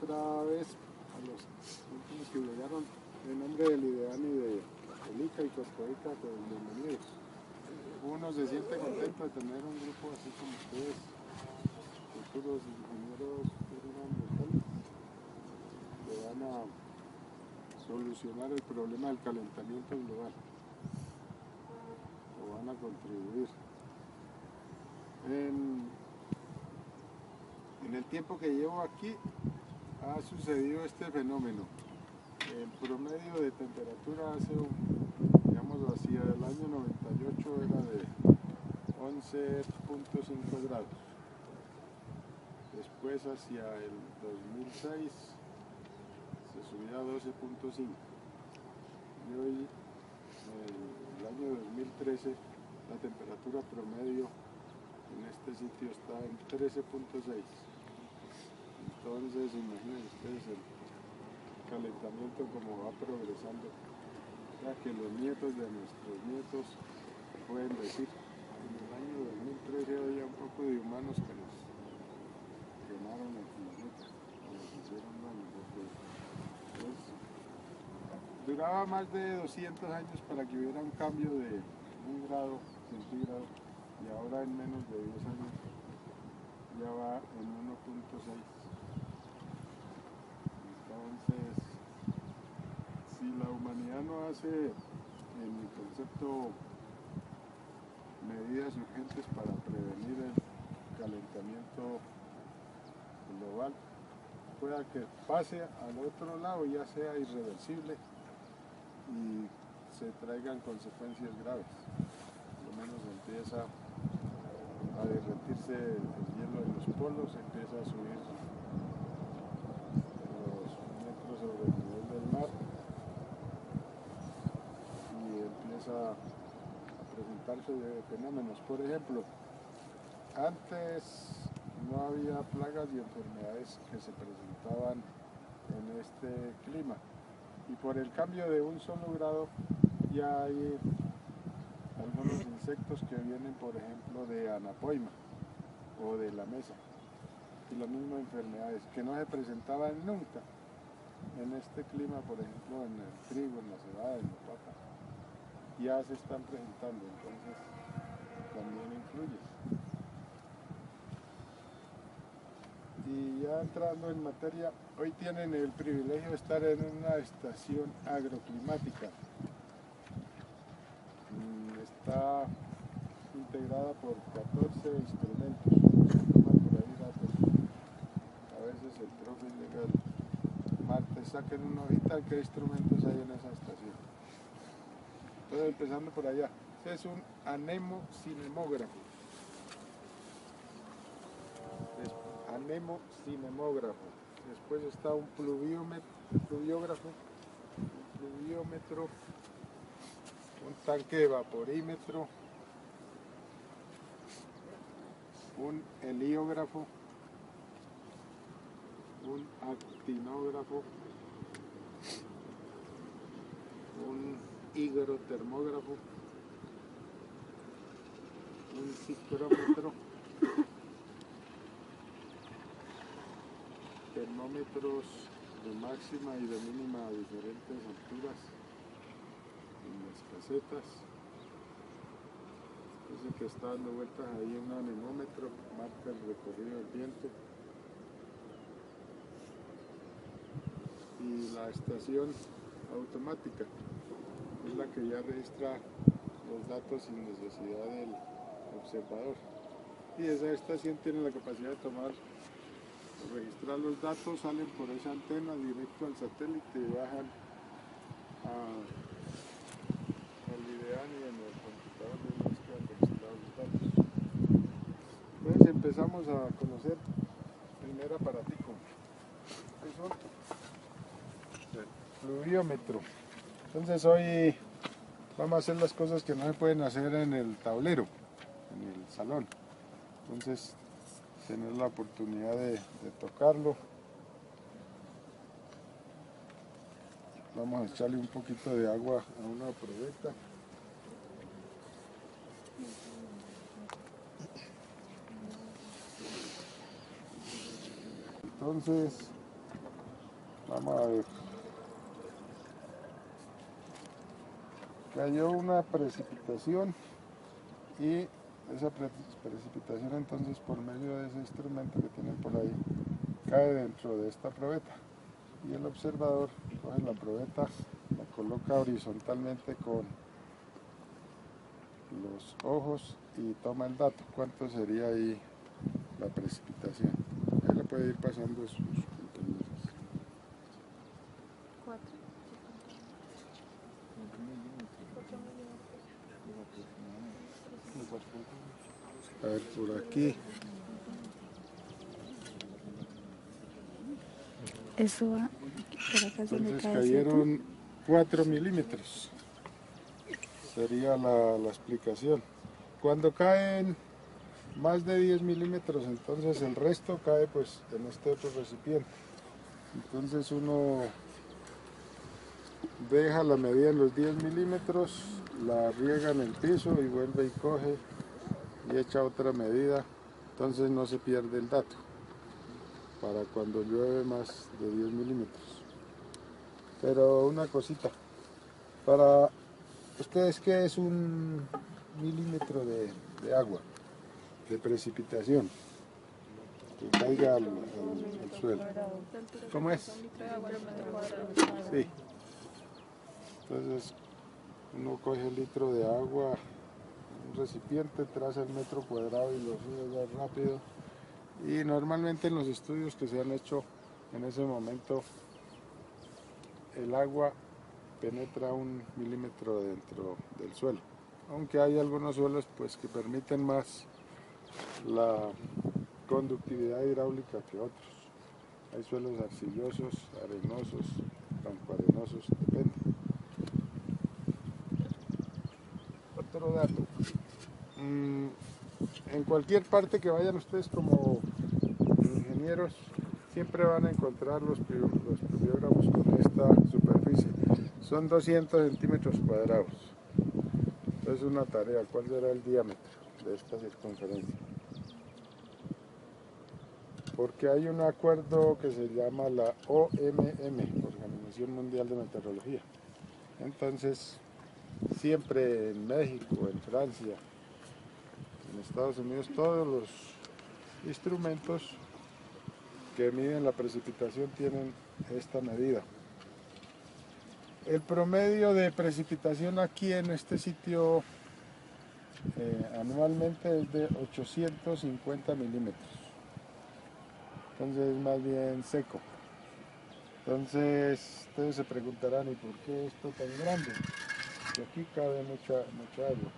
otra vez a los últimos que llegaron en nombre del IDEAN y de ICA y Costa Rica, pues bienvenidos. Uno se siente contento de tener un grupo así como ustedes, futuros ingenieros ambientales, que van a solucionar el problema del calentamiento global, o van a contribuir. En el tiempo que llevo aquí ha sucedido este fenómeno. El promedio de temperatura digamos hacia el año 98 era de 11.5 grados. Después hacia el 2006 se subió a 12.5. Y hoy, en el año 2013, la temperatura promedio en este sitio está en 13.6. Entonces, imaginen ustedes el calentamiento como va progresando, ya que los nietos de nuestros nietos pueden decir, en el año 2013 había un poco de humanos que nos quemaron el planeta, que nos hicieron daño, porque pues, duraba más de 200 años para que hubiera un cambio de 1 grado centígrado, y ahora en menos de 10 años ya va en 1.6. Entonces, si la humanidad no hace, en mi concepto, medidas urgentes para prevenir el calentamiento global, pueda que pase al otro lado, ya sea irreversible y se traigan consecuencias graves. Por lo menos empieza a derretirse el hielo en los polos, empieza a subir los metros sobre el nivel del mar y empieza a presentarse fenómenos. Por ejemplo, antes no había plagas y enfermedades que se presentaban en este clima, y por el cambio de 1 solo grado ya hay algunos insectos que vienen, por ejemplo, de Anapoima o de la mesa, y las mismas enfermedades que no se presentaban nunca en este clima, por ejemplo en el trigo, en la cebada, en la papa, ya se están presentando. Entonces también influye. Y ya entrando en materia, hoy tienen el privilegio de estar en una estación agroclimática. Está integrada por 14 instrumentos. Por ahí datos. A veces el profe llega el martes, saquen una hojita, qué instrumentos hay en esa estación. Entonces, empezando por allá, este es un anemocinemógrafo. Anemocinemógrafo. Después está un pluviógrafo, un pluviómetro, un tanque de vaporímetro, un heliógrafo, un actinógrafo, un higrotermógrafo, un psicrómetro, termómetros de máxima y de mínima a diferentes alturas en las casetas. Ese que está dando vueltas ahí, un anemómetro, marca el recorrido del viento. Y la estación automática es la que ya registra los datos sin necesidad del observador. Y esa estación tiene la capacidad de registrar los datos, salen por esa antena directo al satélite y bajan al IDEAN, y en el computador de búsqueda registrados los datos. Entonces empezamos a conocer el primer aparatico, que son el pluviómetro. Entonces hoy vamos a hacer las cosas que no se pueden hacer en el tablero, en el salón. Entonces tener la oportunidad de tocarlo. Vamos a echarle un poquito de agua a una probeta. Entonces Vamos a ver. Cayó una precipitación y esa precipitación entonces por medio de ese instrumento que tienen por ahí cae dentro de esta probeta y el observador coge la probeta, la coloca horizontalmente con los ojos y toma el dato, cuánto sería ahí la precipitación. Ahí le puede ir pasando sus compañeros. 4 A ver, por aquí. Eso va por acá, donde Entonces cae, cayeron 4 milímetros. Sería la explicación. Cuando caen más de 10 milímetros, entonces el resto cae pues en este otro recipiente. Entonces uno deja la medida en los 10 milímetros, la riega en el piso y vuelve y coge y echa otra medida. Entonces no se pierde el dato para cuando llueve más de 10 milímetros. Pero una cosita, para ustedes, ¿qué es un milímetro de agua, de precipitación que caiga al suelo? ¿Cómo es? Sí. Entonces uno coge el litro de agua, un recipiente, traza el metro cuadrado y lo sube ya rápido. Y normalmente en los estudios que se han hecho en ese momento, el agua penetra 1 milímetro dentro del suelo, aunque hay algunos suelos pues que permiten más la conductividad hidráulica que otros. Hay suelos arcillosos, arenosos, bancoarenosos, depende. Otro dato, en cualquier parte que vayan ustedes como ingenieros, siempre van a encontrar los pluviógrafos con esta superficie. Son 200 centímetros cuadrados. Entonces una tarea, ¿cuál será el diámetro de esta circunferencia? Porque hay un acuerdo que se llama la OMM, Organización Mundial de Meteorología. Entonces, siempre en México, en Francia, en Estados Unidos, todos los instrumentos que miden la precipitación tienen esta medida. El promedio de precipitación aquí en este sitio anualmente es de 850 milímetros. Entonces es más bien seco. Entonces ustedes se preguntarán, ¿y por qué esto tan grande? Que aquí cabe mucha agua.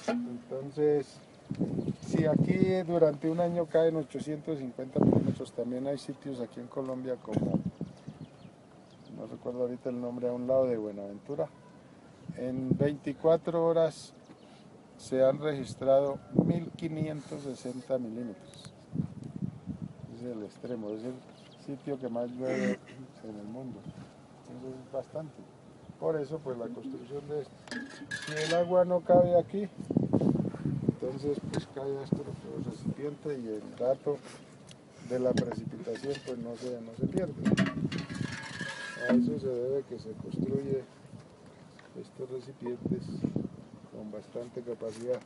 Entonces, si aquí durante un año caen 850 milímetros, también hay sitios aquí en Colombia como, no recuerdo ahorita el nombre, a un lado de Buenaventura. En 24 horas se han registrado 1560 milímetros. Es el extremo, es el sitio que más llueve en el mundo. Entonces es bastante. Por eso pues la construcción de esto. Si el agua no cabe aquí, entonces pues cae esto en el recipiente y el dato de la precipitación pues no se pierde. A eso se debe que se construye estos recipientes con bastante capacidad.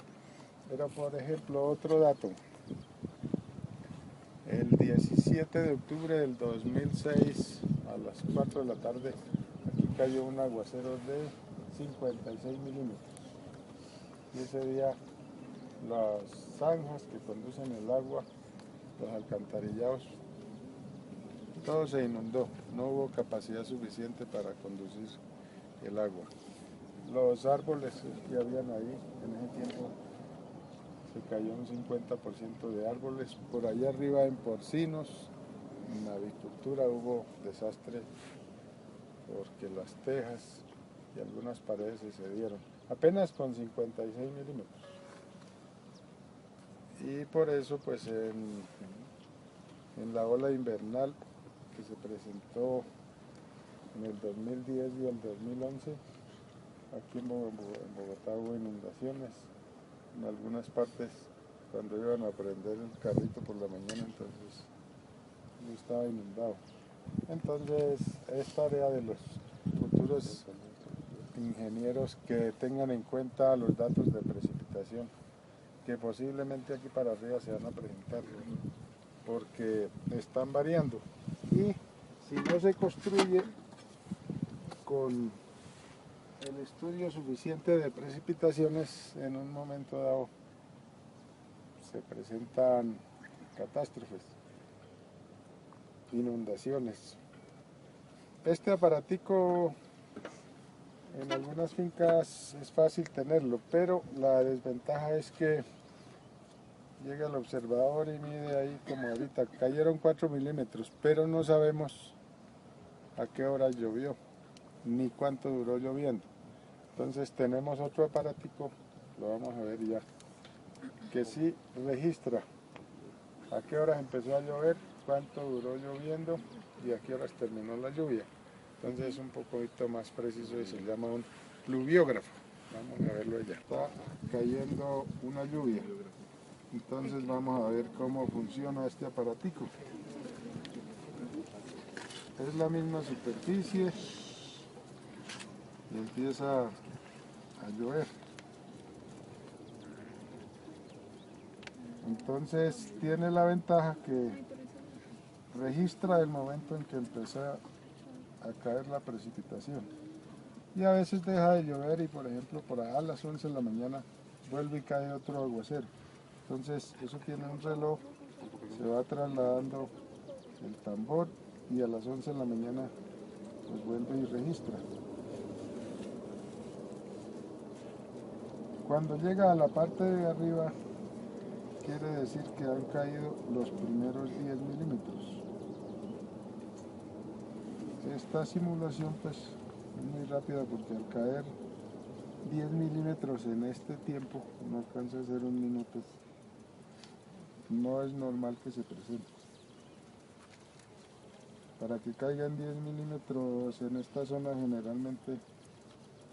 Pero por ejemplo otro dato. El 17 de octubre del 2006 a las 4 de la tarde aquí cayó un aguacero de 56 milímetros. Y ese día las zanjas que conducen el agua, los alcantarillados, todo se inundó. No hubo capacidad suficiente para conducir el agua. Los árboles que habían ahí en ese tiempo, se cayó un 50% de árboles. Por allá arriba en Porcinos, en la avicultura hubo desastre porque las tejas y algunas paredes se cedieron, apenas con 56 milímetros. Y por eso pues en la ola invernal que se presentó en el 2010 y el 2011, aquí en Bogotá hubo inundaciones en algunas partes cuando iban a prender el carrito por la mañana, entonces estaba inundado. Entonces es tarea de los futuros ingenieros que tengan en cuenta los datos de precipitación que posiblemente aquí para arriba se van a presentar, porque están variando, y si no se construye con el estudio suficiente de precipitaciones, en un momento dado se presentan catástrofes, inundaciones. Este aparatico en algunas fincas es fácil tenerlo, pero la desventaja es que llega el observador y mide ahí, como ahorita cayeron 4 milímetros, pero no sabemos a qué hora llovió ni cuánto duró lloviendo. Entonces tenemos otro aparatico, lo vamos a ver ya, que sí registra a qué horas empezó a llover, cuánto duró lloviendo y a qué horas terminó la lluvia. Entonces es un poquito más preciso y se llama un pluviógrafo. Vamos a verlo ya. Está cayendo una lluvia. Entonces vamos a ver cómo funciona este aparatico. Es la misma superficie y empieza a llover. Entonces tiene la ventaja que registra el momento en que empezó a caer la precipitación. Y a veces deja de llover y, por ejemplo, por allá a las 11 de la mañana vuelve y cae otro aguacero. Entonces eso tiene un reloj, se va trasladando el tambor y a las 11 de la mañana pues vuelve y registra. Cuando llega a la parte de arriba, quiere decir que han caído los primeros 10 milímetros. Esta simulación pues es muy rápida, porque al caer 10 milímetros en este tiempo, no alcanza a ser un minuto, no es normal que se presente. Para que caigan 10 milímetros en esta zona generalmente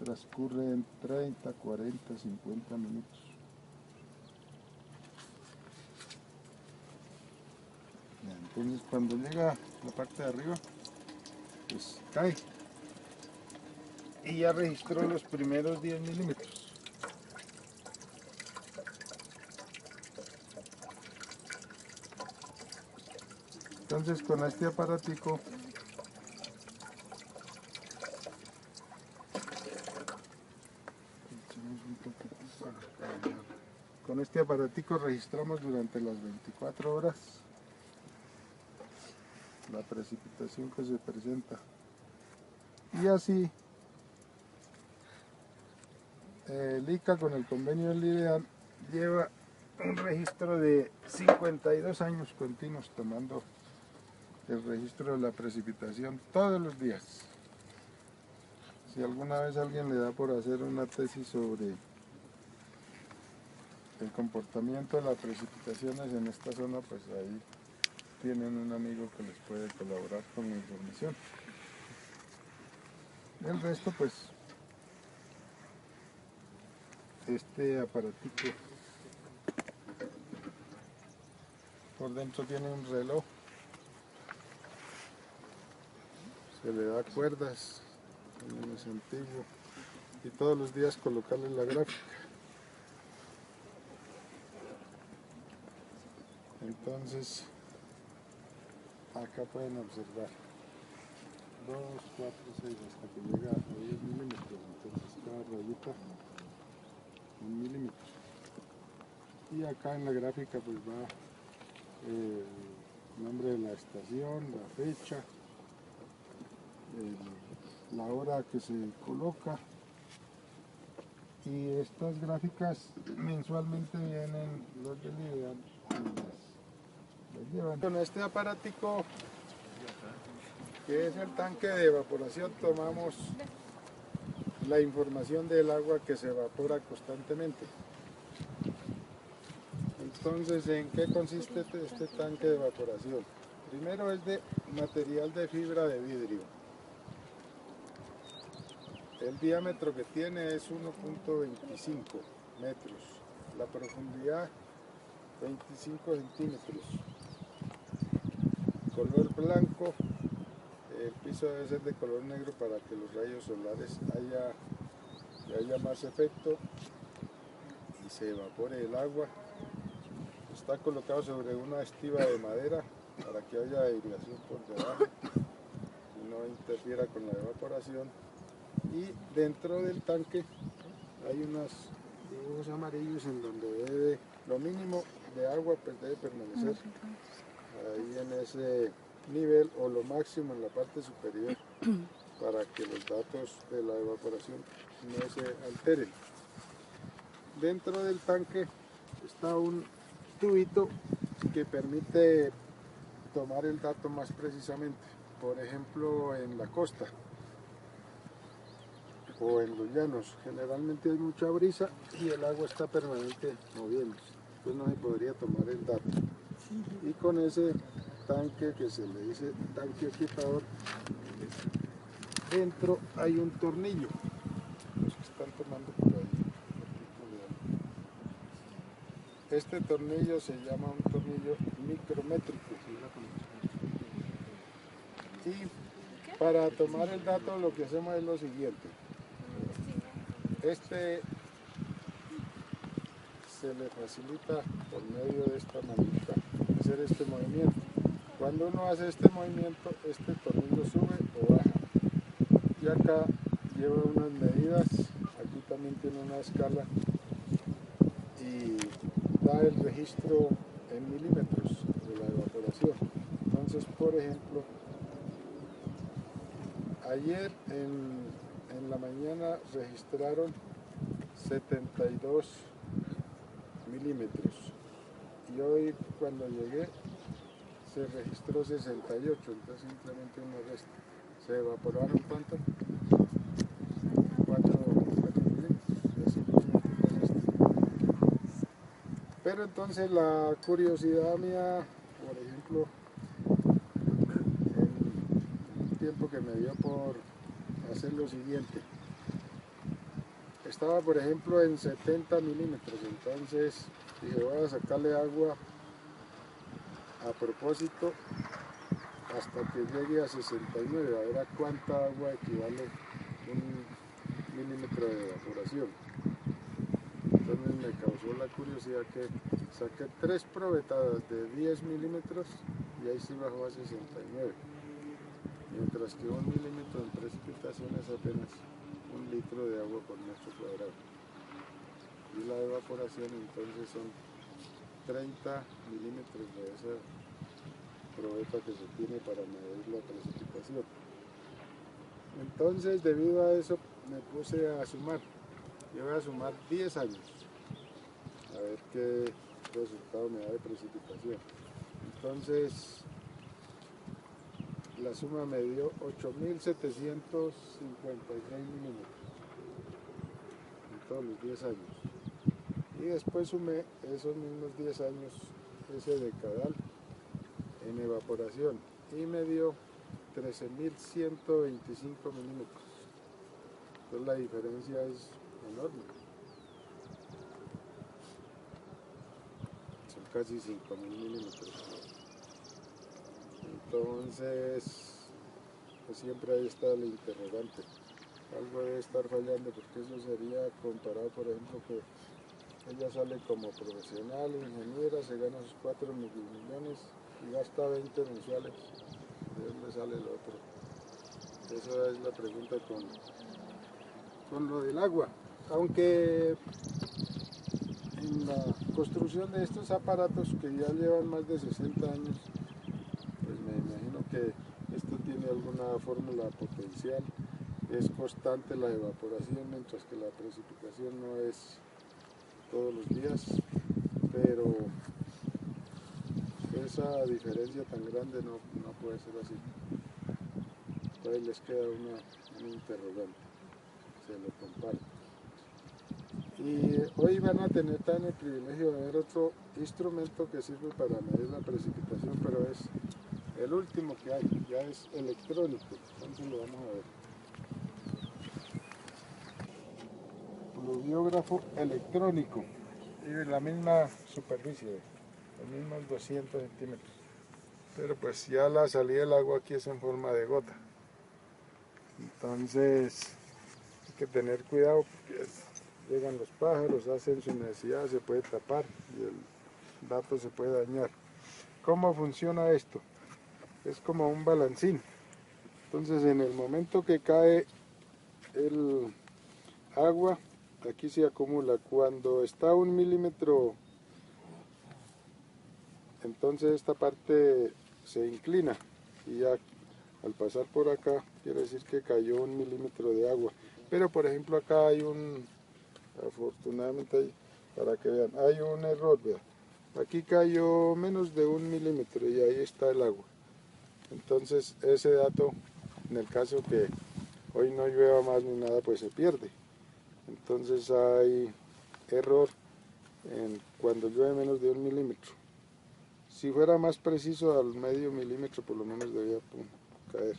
transcurren 30, 40, 50 minutos. Entonces cuando llega a la parte de arriba, pues cae. Y ya registró los primeros 10 milímetros. Entonces con este aparatico registramos durante las 24 horas la precipitación que se presenta. Y así el ICA, con el convenio del IDEAN, lleva un registro de 52 años continuos tomando el registro de la precipitación todos los días. Si alguna vez alguien le da por hacer una tesis sobre el comportamiento de las precipitaciones en esta zona, pues ahí tienen un amigo que les puede colaborar con la información. El resto, pues, este aparatico por dentro tiene un reloj, se le da cuerdas, es antiguo, y todos los días colocarle la gráfica. Entonces acá pueden observar 2, 4, 6 hasta que llega a 10 milímetros. Entonces cada rayita 1 milímetro. Y acá en la gráfica pues va el nombre de la estación, la fecha, la hora que se coloca. Y estas gráficas mensualmente vienen los del IDEAN y las llevan. Con este aparatico, que es el tanque de evaporación, tomamos la información del agua que se evapora constantemente. Entonces, ¿en qué consiste este tanque de evaporación? Primero es de material de fibra de vidrio. El diámetro que tiene es 1.25 metros, la profundidad 25 centímetros, color blanco, el piso debe ser de color negro para que los rayos solares haya más efecto y se evapore el agua. Está colocado sobre una estiba de madera para que haya aireación por debajo y no interfiera con la evaporación. Y dentro del tanque hay unos dibujos amarillos en donde debe, lo mínimo de agua pues debe permanecer ahí en ese nivel o lo máximo en la parte superior para que los datos de la evaporación no se alteren. Dentro del tanque está un tubito que permite tomar el dato más precisamente, por ejemplo en la costa o en los llanos. Generalmente hay mucha brisa y el agua está permanente moviéndose, pues no se podría tomar el dato. Y con ese tanque que se le dice tanque agitador, dentro hay un tornillo, los que están tomando por ahí. Este tornillo se llama un tornillo micrométrico. Y para tomar el dato lo que hacemos es lo siguiente. Este se le facilita por medio de esta manita hacer este movimiento. Cuando uno hace este movimiento, este tornillo sube o baja. Y acá lleva unas medidas, aquí también tiene una escala y da el registro en milímetros de la evaporación. Entonces, por ejemplo, ayer en la mañana registraron 72 milímetros y hoy cuando llegué se registró 68, entonces simplemente uno resta. ¿Se evaporaron cuánto? 4 milímetros. Pero entonces la curiosidad mía, por ejemplo, en un tiempo que me dio por hacer lo siguiente, estaba por ejemplo en 70 milímetros, entonces dije voy a sacarle agua a propósito hasta que llegue a 69, a ver a cuánta agua equivale un milímetro de evaporación. Entonces me causó la curiosidad que saqué 3 probetadas de 10 milímetros y ahí sí bajó a 69, mientras que 1 milímetro en precipitación es apenas 1 litro de agua por metro cuadrado. Y la evaporación entonces son 30 milímetros de esa probeta que se tiene para medir la precipitación. Entonces, debido a eso, me puse a sumar. Yo voy a sumar 10 años, a ver qué resultado me da de precipitación. Entonces, la suma me dio 8.756 milímetros en todos los 10 años. Y después sumé esos mismos 10 años, ese decadal en evaporación, y me dio 13.125 milímetros. Entonces la diferencia es enorme. Son casi 5.000 milímetros. Entonces, pues siempre ahí está el interrogante. Algo debe estar fallando, porque eso sería comparado, por ejemplo, que ella sale como profesional, ingeniera, se gana sus 4 millones y gasta 20 mensuales. ¿De dónde sale el otro? Esa es la pregunta con lo del agua. Aunque en la construcción de estos aparatos que ya llevan más de 60 años, pues me imagino que esto tiene alguna fórmula potencial. Es constante la evaporación, mientras que la precipitación no es todos los días, pero esa diferencia tan grande no puede ser así. Entonces les queda un interrogante, se lo comparto. Y hoy van a tener también el privilegio de ver otro instrumento que sirve para medir la precipitación, pero es el último que hay, ya es electrónico, entonces lo vamos a ver. Pluviógrafo electrónico y de la misma superficie, los mismos 200 centímetros. pero pues ya la salida del agua aquí es en forma de gota. Entonces hay que tener cuidado porque llegan los pájaros, hacen su necesidad, se puede tapar y el dato se puede dañar. ¿Cómo funciona esto? Es como un balancín. Entonces en el momento que cae el agua, aquí se acumula. Cuando está a 1 milímetro, entonces esta parte se inclina y ya al pasar por acá quiere decir que cayó 1 milímetro de agua. Pero por ejemplo acá hay afortunadamente para que vean, hay un error, vean. Aquí cayó menos de 1 milímetro y ahí está el agua. Entonces ese dato, en el caso que hoy no llueva más ni nada, pues se pierde. Entonces hay error cuando llueve menos de 1 milímetro. Si fuera más preciso, al medio milímetro por lo menos debía caer.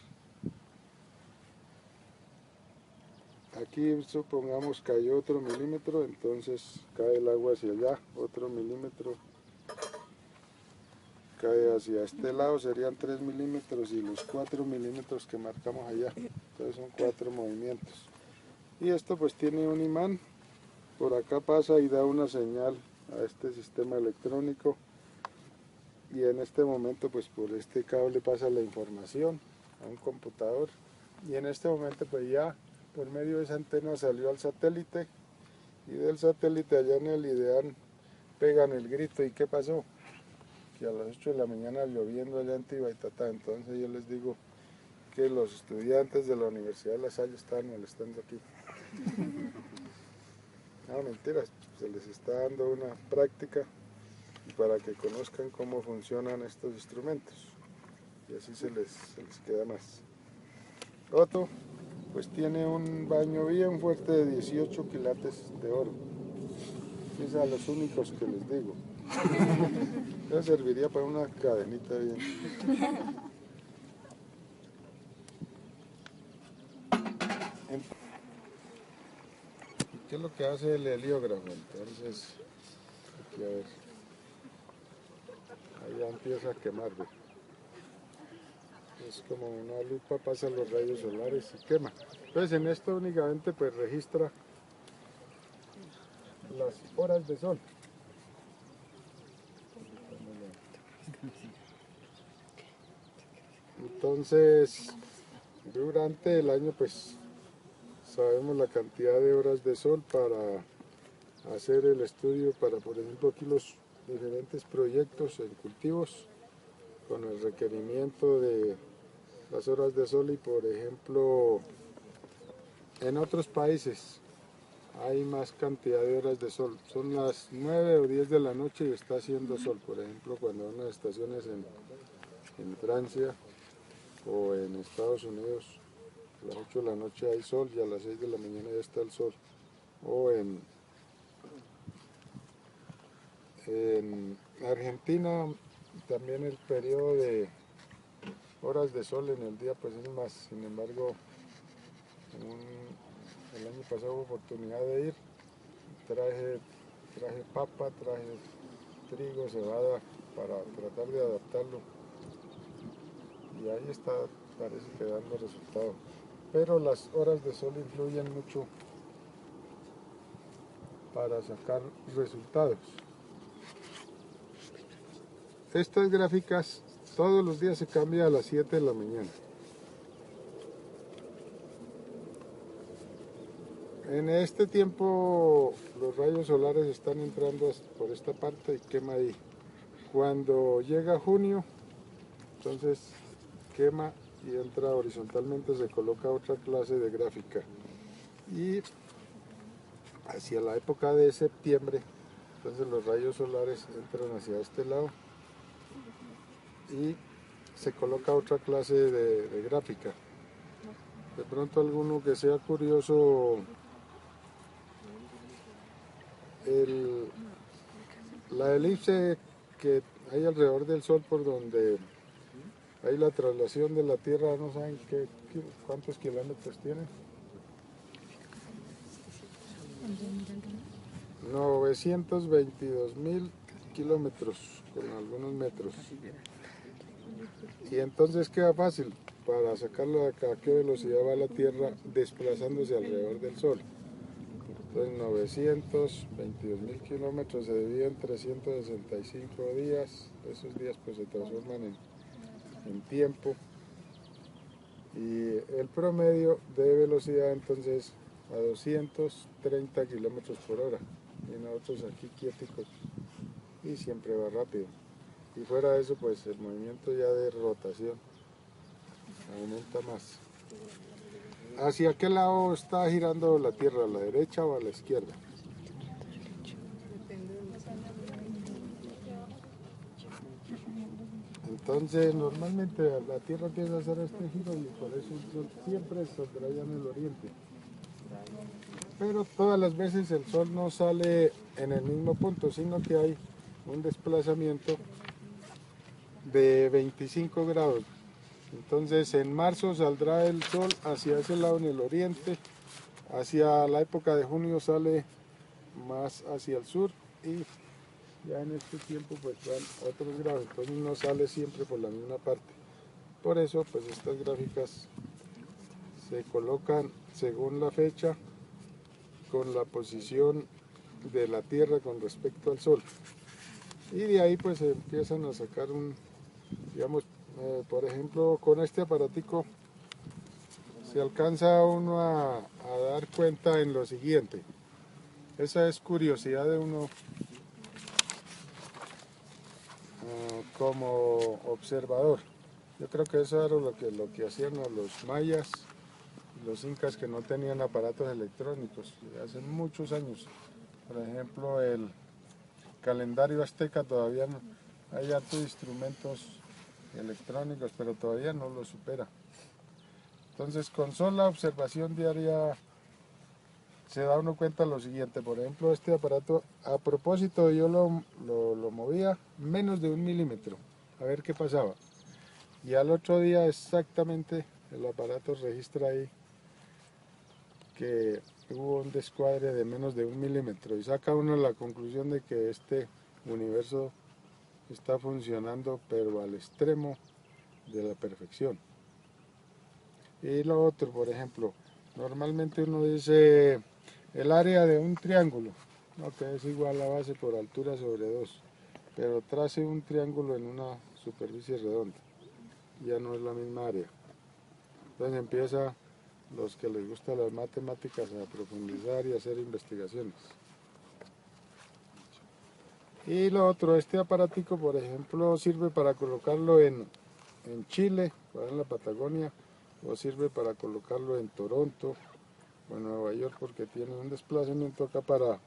Aquí supongamos cayó otro milímetro, entonces cae el agua hacia allá, otro milímetro, cae hacia este lado, serían 3 milímetros y los 4 milímetros que marcamos allá, entonces son 4 movimientos. Y esto pues tiene un imán, por acá pasa y da una señal a este sistema electrónico y en este momento pues por este cable pasa la información a un computador y en este momento pues ya por medio de esa antena salió al satélite y del satélite allá en el IDEAN pegan el grito. ¿Y qué pasó? Que a las 8 de la mañana lloviendo allá en Tibaitatá. Entonces yo les digo que los estudiantes de la Universidad de La Salle estaban molestando aquí. No, mentiras, se les está dando una práctica para que conozcan cómo funcionan estos instrumentos y así se les queda más. Otto pues tiene un baño bien fuerte de 18 quilates de oro. Es a los únicos que les digo. Eso serviría para una cadenita bien. ¿Qué es lo que hace el heliógrafo? Entonces, aquí a ver. Allá empieza a quemar. ¿Ve? Es como una lupa, pasa los rayos solares y quema. Entonces en esto únicamente pues registra las horas de sol. Entonces durante el año pues sabemos la cantidad de horas de sol para hacer el estudio para, por ejemplo, aquí los diferentes proyectos en cultivos con el requerimiento de las horas de sol y, por ejemplo, en otros países hay más cantidad de horas de sol. Son las 9 o 10 de la noche y está haciendo sol. Por ejemplo, cuando van a estaciones en Francia o en Estados Unidos, a las 8 de la noche hay sol y a las 6 de la mañana ya está el sol. O en Argentina también el periodo de horas de sol en el día pues es más. Sin embargo, el año pasado hubo oportunidad de ir, traje papa, traje trigo, cebada para tratar de adaptarlo y ahí está, parece que dando resultado. Pero las horas de sol influyen mucho para sacar resultados. Estas gráficas todos los días se cambia a las 7 de la mañana. En este tiempo los rayos solares están entrando por esta parte y quema ahí. Cuando llega junio, entonces quema y entra horizontalmente, se coloca otra clase de gráfica. Y hacia la época de septiembre, entonces los rayos solares entran hacia este lado y se coloca otra clase de gráfica. De pronto alguno que sea curioso, la elipse que hay alrededor del Sol por donde hay la traslación de la Tierra, no saben cuántos kilómetros tiene. 922.000 kilómetros con algunos metros. Y entonces queda fácil para sacarlo de acá, a qué velocidad va la Tierra desplazándose alrededor del Sol. Entonces 922.000 kilómetros se divide en 365 días, esos días pues se transforman en tiempo, y el promedio de velocidad entonces a 230 kilómetros por hora, y nosotros aquí quieticos, y siempre va rápido. Y fuera de eso pues el movimiento ya de rotación aumenta más. ¿Hacia qué lado está girando la Tierra? ¿A la derecha o a la izquierda? Entonces normalmente la Tierra empieza a hacer este giro y por eso el Sol siempre saldrá allá en el oriente. Pero todas las veces el Sol no sale en el mismo punto, sino que hay un desplazamiento de 25 grados. Entonces en marzo saldrá el Sol hacia ese lado en el oriente, hacia la época de junio sale más hacia el sur y ya en este tiempo pues van otros grados, entonces no sale siempre por la misma parte. Por eso pues estas gráficas se colocan según la fecha con la posición de la Tierra con respecto al Sol. Y de ahí pues se empiezan a sacar digamos, por ejemplo con este aparatico se alcanza uno a dar cuenta en lo siguiente. Esa es curiosidad de uno como observador. Yo creo que eso era lo que hacían los mayas, los incas, que no tenían aparatos electrónicos hace muchos años. Por ejemplo, el calendario azteca todavía no, hay hartos instrumentos electrónicos, pero todavía no lo supera. Entonces, con sola observación diaria se da uno cuenta lo siguiente. Por ejemplo, este aparato, a propósito, yo lo movía menos de 1 milímetro, a ver qué pasaba. Y al otro día exactamente el aparato registra ahí que hubo un descuadre de menos de 1 milímetro y saca uno la conclusión de que este universo está funcionando pero al extremo de la perfección. Y lo otro, por ejemplo, normalmente uno dice el área de un triángulo, ¿no? Que es igual a base por altura sobre 2, pero trace un triángulo en una superficie redonda, ya no es la misma área. Entonces empieza los que les gustan las matemáticas a profundizar y hacer investigaciones. Y lo otro, este aparatico por ejemplo sirve para colocarlo en Chile, en la Patagonia, o sirve para colocarlo en Toronto o en Nueva York, porque tiene un desplazamiento acá para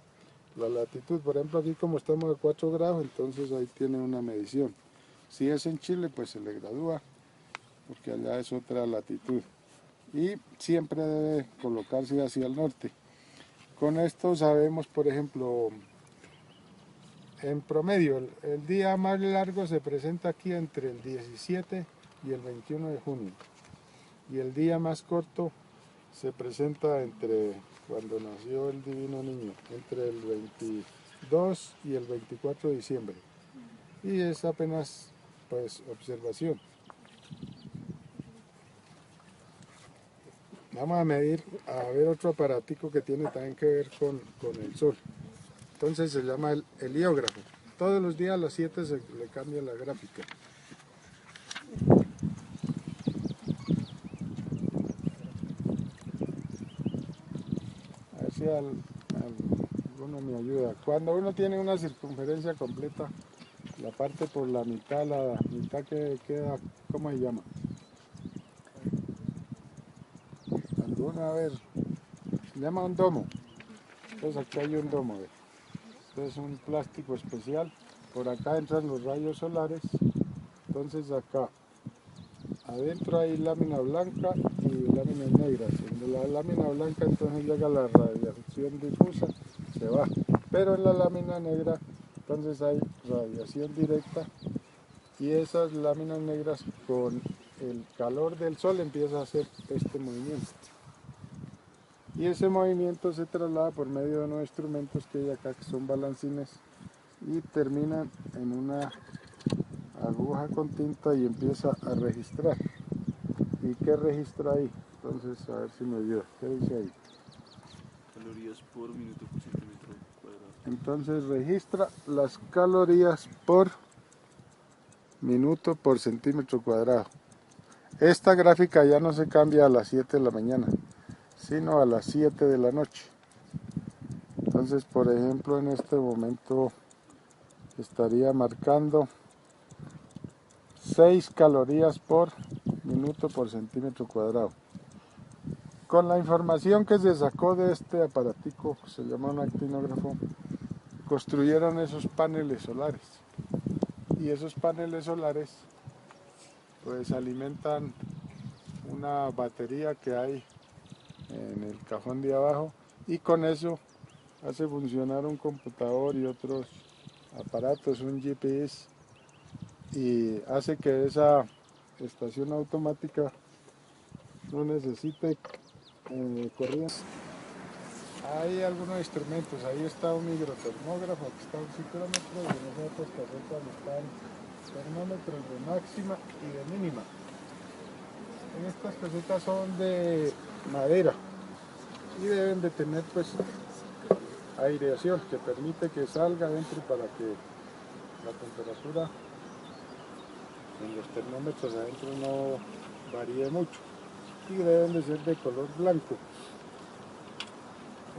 la latitud. Por ejemplo, aquí como estamos a 4 grados, entonces ahí tiene una medición. Si es en Chile, pues se le gradúa, porque allá es otra latitud. Y siempre debe colocarse hacia el norte. Con esto sabemos, por ejemplo, en promedio, el día más largo se presenta aquí entre el 17 y el 21 de junio. Y el día más corto se presenta entre cuando nació el Divino Niño, entre el 22 y el 24 de diciembre. Y es apenas pues observación. Vamos a medir, a ver otro aparatico que tiene también que ver con el Sol. Entonces se llama el heliógrafo. Todos los días a las 7 se le cambia la gráfica. A ver si alguno me ayuda. Cuando uno tiene una circunferencia completa, la parte por la mitad que queda, ¿cómo se llama? Alguno, a ver, se llama un domo. Entonces aquí hay un domo. Esto es un plástico especial. Por acá entran los rayos solares. Entonces acá adentro hay lámina blanca y láminas negras. En la lámina blanca entonces llega la radiación difusa, se va. Pero en la lámina negra entonces hay radiación directa, y esas láminas negras con el calor del sol empieza a hacer este movimiento. Y ese movimiento se traslada por medio de unos instrumentos que hay acá, que son balancines, y terminan en una aguja dibuja con tinta y empieza a registrar. ¿Y qué registra ahí? Entonces, a ver si me ayuda. ¿Qué dice ahí? Calorías por minuto por centímetro cuadrado. Entonces registra las calorías por minuto por centímetro cuadrado. Esta gráfica ya no se cambia a las 7 de la mañana, sino a las 7 de la noche. Entonces, por ejemplo, en este momento estaría marcando 6 calorías por minuto por centímetro cuadrado. Con la información que se sacó de este aparatico, que se llama un actinógrafo, construyeron esos paneles solares. Y esos paneles solares pues alimentan una batería que hay en el cajón de abajo, y con eso hace funcionar un computador y otros aparatos, un GPS, y hace que esa estación automática no necesite corriente. Hay algunos instrumentos, ahí está un hidrotermógrafo, aquí está un ciclómetro, y en esas otras casetas están termómetros de máxima y de mínima. En estas casetas son de madera y deben de tener pues aireación que permite que salga adentro para que la temperatura en los termómetros adentro no varíe mucho, y deben de ser de color blanco.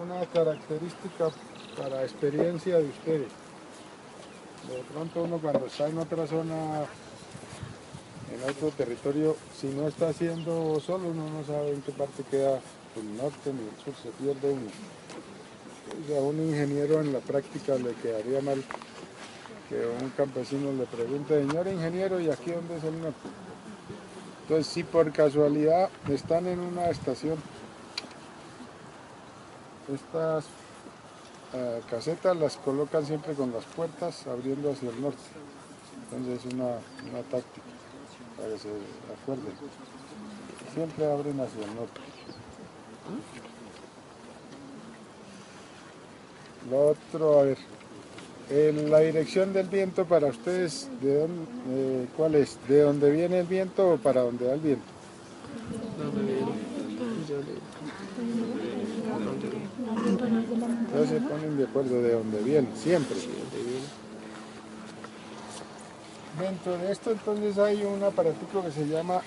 Una característica para experiencia de ustedes: de pronto uno cuando está en otra zona, en otro territorio, si no está haciendo solo, uno no sabe en qué parte queda el norte ni el sur, se pierde uno. Pues a un ingeniero en la práctica le quedaría mal que un campesino le pregunte: señor ingeniero, ¿y aquí dónde es el norte? Entonces, si por casualidad están en una estación, estas casetas las colocan siempre con las puertas abriendo hacia el norte. Entonces es una táctica para que se acuerden. Siempre abren hacia el norte. Lo otro, a ver, la dirección del viento para ustedes, ¿cuál es? ¿De dónde viene el viento o para dónde va el viento? Entonces se ponen de acuerdo de dónde viene, siempre. Dentro de esto entonces hay un aparatico que se llama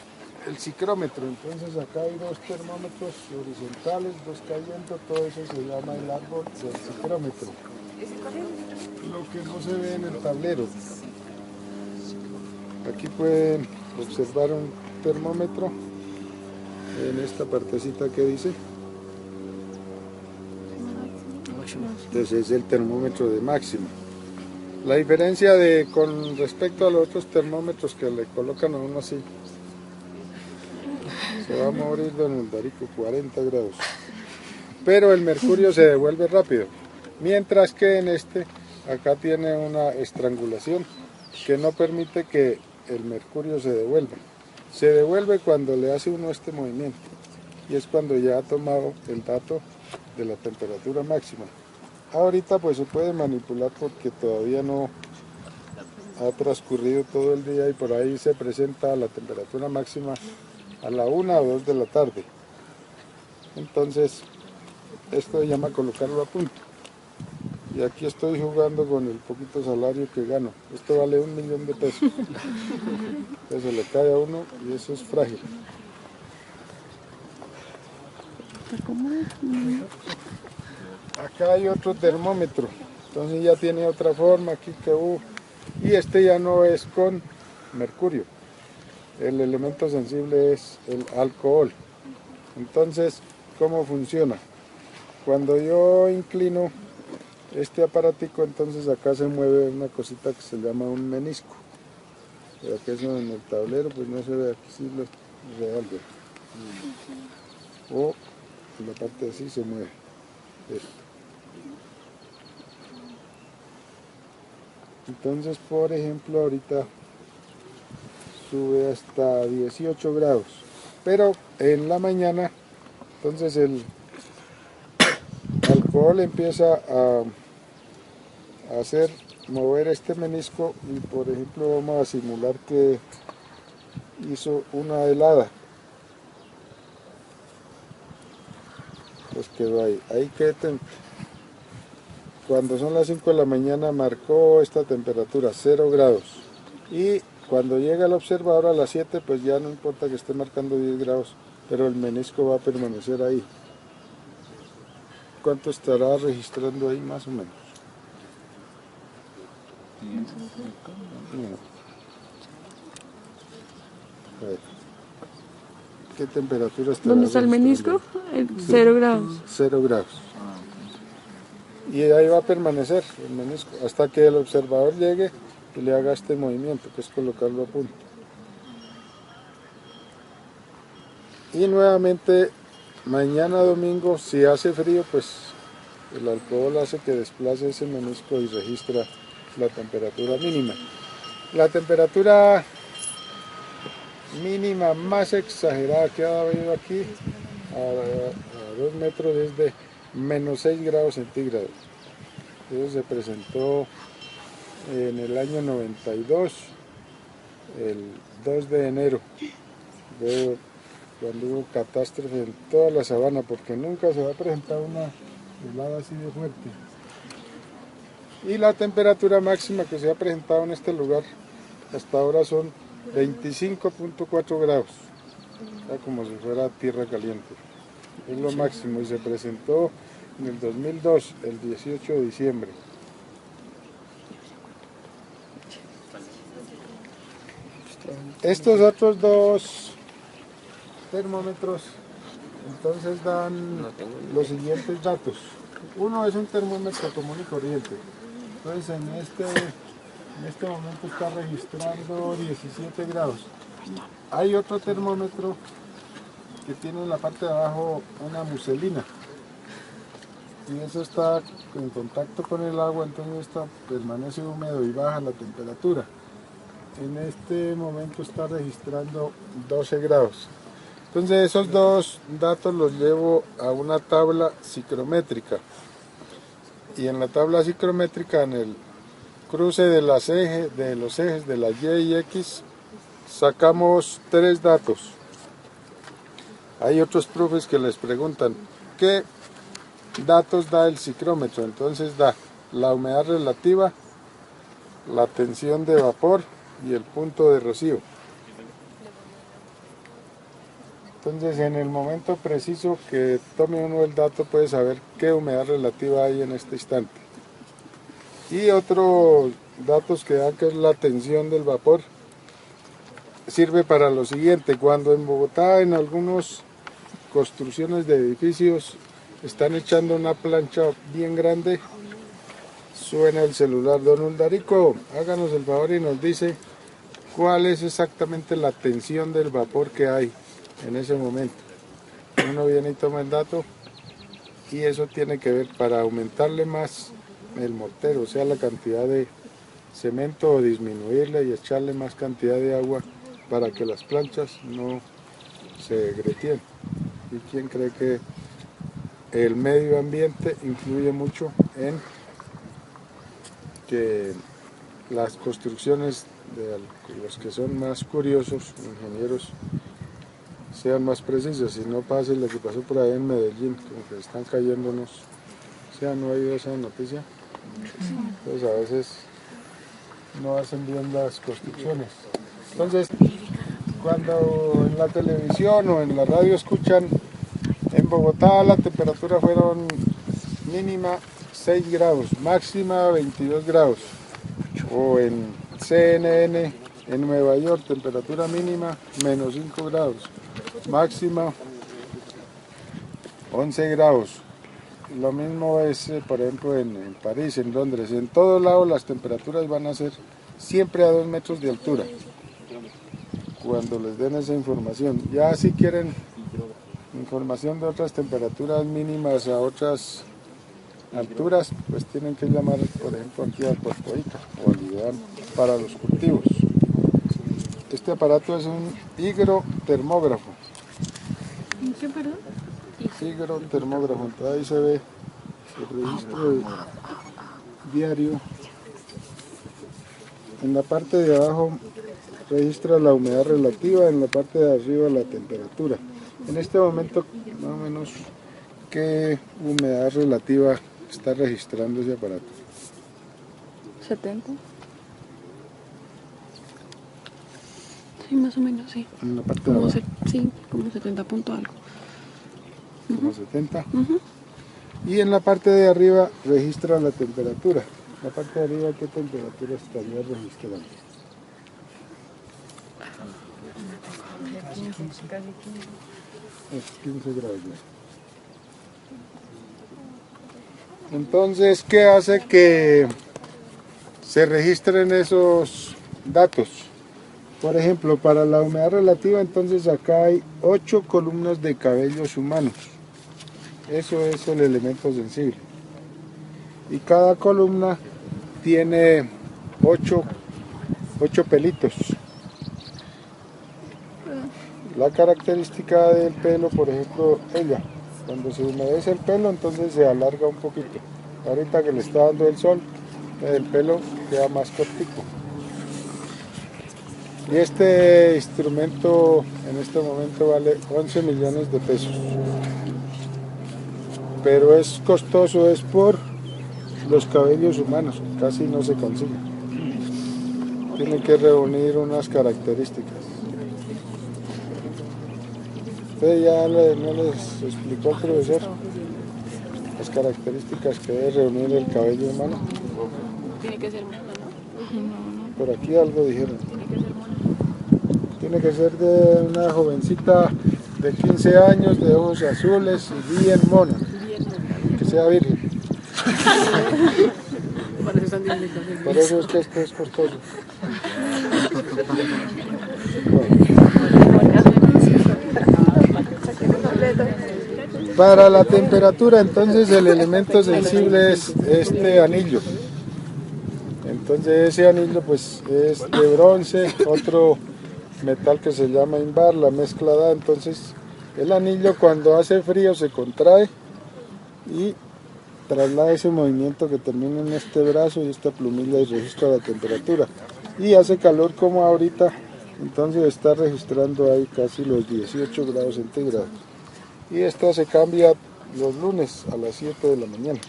el ciclómetro. Entonces acá hay dos termómetros horizontales, dos cayendo, todo eso se llama el árbol del ciclómetro. Lo que no se ve en el tablero. Aquí pueden observar un termómetro en esta partecita que dice. Entonces es el termómetro de máxima. La diferencia con respecto a los otros termómetros que le colocan a uno así, se va a morir don Eldarico, 40 grados. Pero el mercurio se devuelve rápido, mientras que en este, acá tiene una estrangulación que no permite que el mercurio se devuelva. Se devuelve cuando le hace uno este movimiento, y es cuando ya ha tomado el dato de la temperatura máxima. Ahorita pues se puede manipular porque todavía no ha transcurrido todo el día, y por ahí se presenta la temperatura máxima a la 1 o 2 de la tarde. Entonces esto se llama colocarlo a punto. Y aquí estoy jugando con el poquito salario que gano. Esto vale 1.000.000 de pesos. Entonces se le cae a uno y eso es frágil. Acá hay otro termómetro, entonces ya tiene otra forma aquí que y este ya no es con mercurio. El elemento sensible es el alcohol. Entonces, ¿cómo funciona? Cuando yo inclino este aparatico, entonces acá se mueve una cosita que se llama un menisco. Pero que eso en el tablero pues no se ve, aquí sí lo real. O en la parte de así se mueve esto. Entonces, por ejemplo, ahorita sube hasta 18 grados, pero en la mañana, entonces el alcohol empieza a hacer mover este menisco y por ejemplo vamos a simular que hizo una helada. Pues quedó ahí quedó. Cuando son las 5 de la mañana marcó esta temperatura, 0 grados. Y cuando llega el observador a las 7, pues ya no importa que esté marcando 10 grados, pero el menisco va a permanecer ahí. ¿Cuánto estará registrando ahí más o menos? A ver. ¿Qué temperatura está? ¿Dónde está el menisco? 0 grados. 0 grados. Y ahí va a permanecer el menisco hasta que el observador llegue y le haga este movimiento, que es colocarlo a punto. Y nuevamente mañana domingo, si hace frío, pues el alcohol hace que desplace ese menisco y registra la temperatura mínima. La temperatura mínima más exagerada que ha habido aquí a 2 metros es de -6 grados centígrados. Eso se presentó en el año 92, el 2 de enero, cuando hubo catástrofe en toda la sabana, porque nunca se va a presentar una helada así de fuerte. Y la temperatura máxima que se ha presentado en este lugar hasta ahora son 25.4 grados, como si fuera tierra caliente. Es lo máximo y se presentó en el 2002, el 18 de diciembre. Estos otros dos termómetros entonces dan los siguientes datos. Uno es un termómetro común y corriente. Entonces en este momento está registrando 17 grados. Hay otro termómetro que tiene en la parte de abajo una muselina. Y eso está en contacto con el agua, entonces permanece húmedo y baja la temperatura. En este momento está registrando 12 grados. Entonces esos dos datos los llevo a una tabla psicométrica. Y en la tabla psicométrica, en el cruce de los ejes de la Y y X, sacamos 3 datos. Hay otros profes que les preguntan, ¿qué datos da el psicrómetro? Entonces da la humedad relativa, la tensión de vapor y el punto de rocío. Entonces en el momento preciso que tome uno el dato puede saber qué humedad relativa hay en este instante. Y otros datos que dan, que es la tensión del vapor, sirve para lo siguiente. Cuando en Bogotá en algunas construcciones de edificios están echando una plancha bien grande, suena el celular. Don Uldarico, háganos el favor y nos dice cuál es exactamente la tensión del vapor que hay en ese momento. Uno viene y toma el dato y eso tiene que ver para aumentarle más el mortero, o sea la cantidad de cemento, o disminuirle y echarle más cantidad de agua para que las planchas no se grieteen. ¿Y quién cree que el medio ambiente influye mucho en que las construcciones de los que son más curiosos, ingenieros, sean más precisas y no pase lo que pasó por ahí en Medellín, como que están cayéndonos? ¿Se han oído esa noticia? Entonces a veces no hacen bien las construcciones. Entonces, cuando en la televisión o en la radio escuchan, en Bogotá la temperatura fueron mínima 6 grados, máxima 22 grados, o en CNN, en Nueva York, temperatura mínima -5 grados, máxima 11 grados. Lo mismo es, por ejemplo, en París, en Londres. En todos lados las temperaturas van a ser siempre a 2 metros de altura, cuando les den esa información. Ya si quieren información de otras temperaturas mínimas a otras alturas, pues tienen que llamar, por ejemplo, aquí a Corpoica o al IDEAM para los cultivos. Este aparato es un higrotermógrafo. ¿Qué, perdón? Higrotermógrafo, entonces ahí se ve el registro diario en la parte de abajo registra la humedad relativa, en la parte de arriba la temperatura. En este momento, más o menos, ¿qué humedad relativa está registrando ese aparato? 70. Sí, más o menos, sí. En la parte de Como abajo, sí, como 70 punto algo. como 70. Ujú. Y en la parte de arriba registra la temperatura. La parte de arriba, ¿qué temperatura estaría registrando? Es 15 grados. Entonces, ¿qué hace que se registren esos datos? Por ejemplo, para la humedad relativa, entonces acá hay 8 columnas de cabellos humanos. Eso es el elemento sensible. Y cada columna tiene 8 pelitos. La característica del pelo, por ejemplo, ella, cuando se humedece el pelo, entonces se alarga un poquito. Ahorita que le está dando el sol, el pelo queda más cortico. Y este instrumento en este momento vale 11 millones de pesos. Pero es costoso, es por los cabellos humanos, casi no se consigue. Tiene que reunir unas características. Usted ya no les explicó al profesor las características que debe reunir el cabello humano. Tiene que ser mono, ¿no? Por aquí algo dijeron. Tiene que ser de una jovencita de 15 años, de ojos azules y bien mona. Que sea virgen. Por eso es que esto es costoso. Para la temperatura, entonces el elemento sensible es este anillo. Entonces ese anillo pues es de bronce, otro metal que se llama invar, la mezcla da. Entonces el anillo cuando hace frío se contrae y traslada ese movimiento que termina en este brazo y esta plumilla y registra la temperatura. Y hace calor como ahorita, entonces está registrando ahí casi los 18 grados centígrados. Y esto se cambia los lunes a las 7 de la mañana.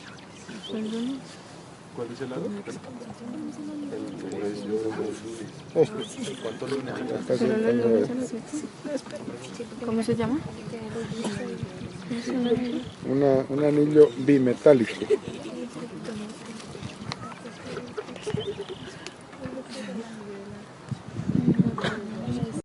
¿Cuál es el lado? ¿Cuántos lunes? Casi el ¿Cómo se llama? un anillo bimetálico.